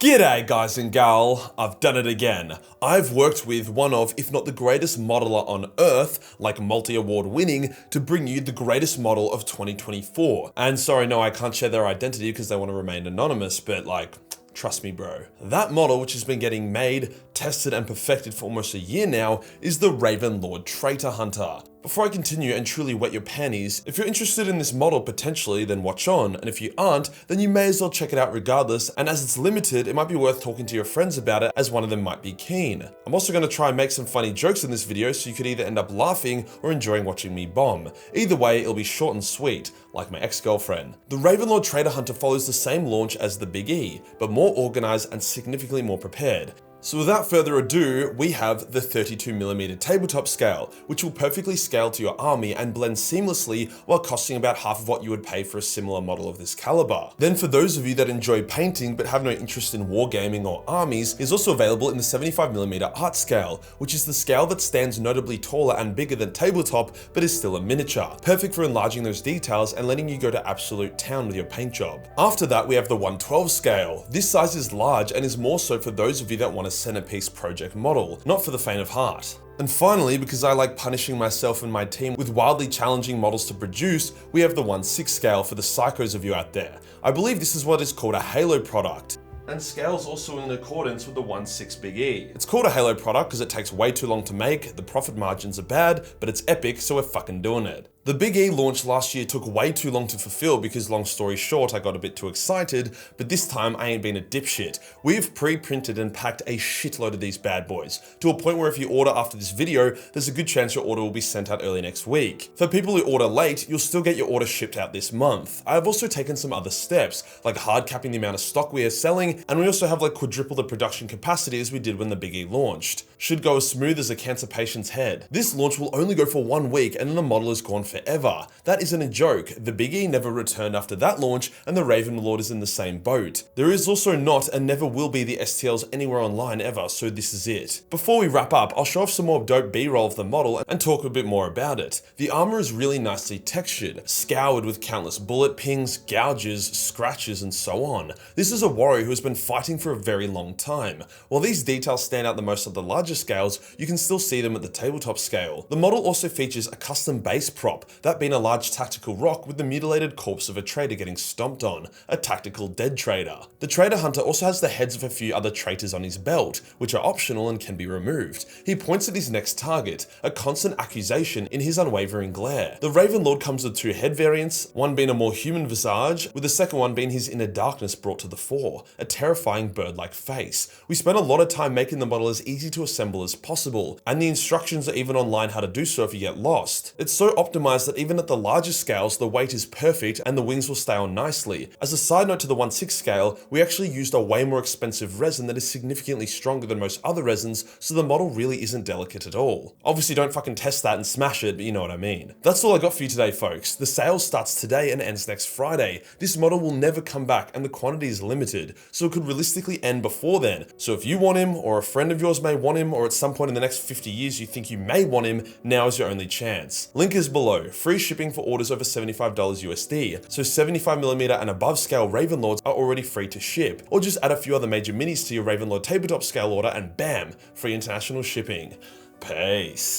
G'day guys and gal, I've done it again. I've worked with one of, if not the greatest modeler on earth, like multi-award winning, to bring you the greatest model of 2024. And sorry, no, I can't share their identity because they want to remain anonymous, but like, trust me bro. That model, which has been getting made, tested and perfected for almost a year now, is the Ravenlord Traitor Hunter. Before I continue and truly wet your panties, if you're interested in this model potentially, then watch on, and if you aren't, then you may as well check it out regardless, and as it's limited, it might be worth talking to your friends about it as one of them might be keen. I'm also going to try and make some funny jokes in this video so you could either end up laughing or enjoying watching me bomb. Either way, it'll be short and sweet, like my ex-girlfriend. The Ravenlord Traitor Hunter follows the same launch as the Big E, but more organized and significantly more prepared. So without further ado, we have the 32mm tabletop scale, which will perfectly scale to your army and blend seamlessly while costing about half of what you would pay for a similar model of this caliber. Then for those of you that enjoy painting but have no interest in wargaming or armies, is also available in the 75mm art scale, which is the scale that stands notably taller and bigger than tabletop but is still a miniature, perfect for enlarging those details and letting you go to absolute town with your paint job. After that, we have the 112 scale. This size is large and is more so for those of you that want a centerpiece project model, not for the faint of heart. And finally, because I like punishing myself and my team with wildly challenging models to produce, we have the 1/6 scale for the psychos of you out there. I believe this is what is called a Halo product, and scales also in accordance with the 1/6 Big E. It's called a Halo product because it takes way too long to make, the profit margins are bad, but it's epic, so we're fucking doing it. The Big E launch last year took way too long to fulfill because, long story short, I got a bit too excited, but this time I ain't been a dipshit. We've pre-printed and packed a shitload of these bad boys, to a point where if you order after this video, there's a good chance your order will be sent out early next week. For people who order late, you'll still get your order shipped out this month. I've also taken some other steps, like hard capping the amount of stock we are selling, and we also have like quadruple the production capacity as we did when the Big E launched. Should go as smooth as a cancer patient's head. This launch will only go for 1 week and then the model is gone forever. That isn't a joke. The Big E never returned after that launch and the Ravenlord is in the same boat. There is also not and never will be the STLs anywhere online ever, so this is it. Before we wrap up, I'll show off some more dope B-roll of the model and talk a bit more about it. The armor is really nicely textured, scoured with countless bullet pings, gouges, scratches, and so on. This is a warrior who has been fighting for a very long time. While these details stand out the most at the larger scales, you can still see them at the tabletop scale. The model also features a custom base prop, that being a large tactical rock with the mutilated corpse of a traitor getting stomped on, a tactical dead traitor. The Traitor Hunter also has the heads of a few other traitors on his belt, which are optional and can be removed. He points at his next target, a constant accusation in his unwavering glare. The Ravenlord comes with 2 head variants, one being a more human visage, with the second one being his inner darkness brought to the fore, a terrifying bird-like face. We spent a lot of time making the model as easy to assemble as possible, and the instructions are even online how to do so if you get lost. It's so optimized that even at the larger scales, the weight is perfect and the wings will stay on nicely. As a side note to the 1/6 scale, we actually used a way more expensive resin that is significantly stronger than most other resins, so the model really isn't delicate at all. Obviously don't fucking test that and smash it, but you know what I mean. That's all I got for you today, folks. The sale starts today and ends next Friday. This model will never come back and the quantity is limited, so it could realistically end before then. So if you want him, or a friend of yours may want him, or at some point in the next 50 years you think you may want him, now is your only chance. Link is below. Free shipping for orders over $75 USD, so 75mm and above scale Ravenlords are already free to ship, or just add a few other major minis to your Ravenlord tabletop scale order and bam, free international shipping. Peace.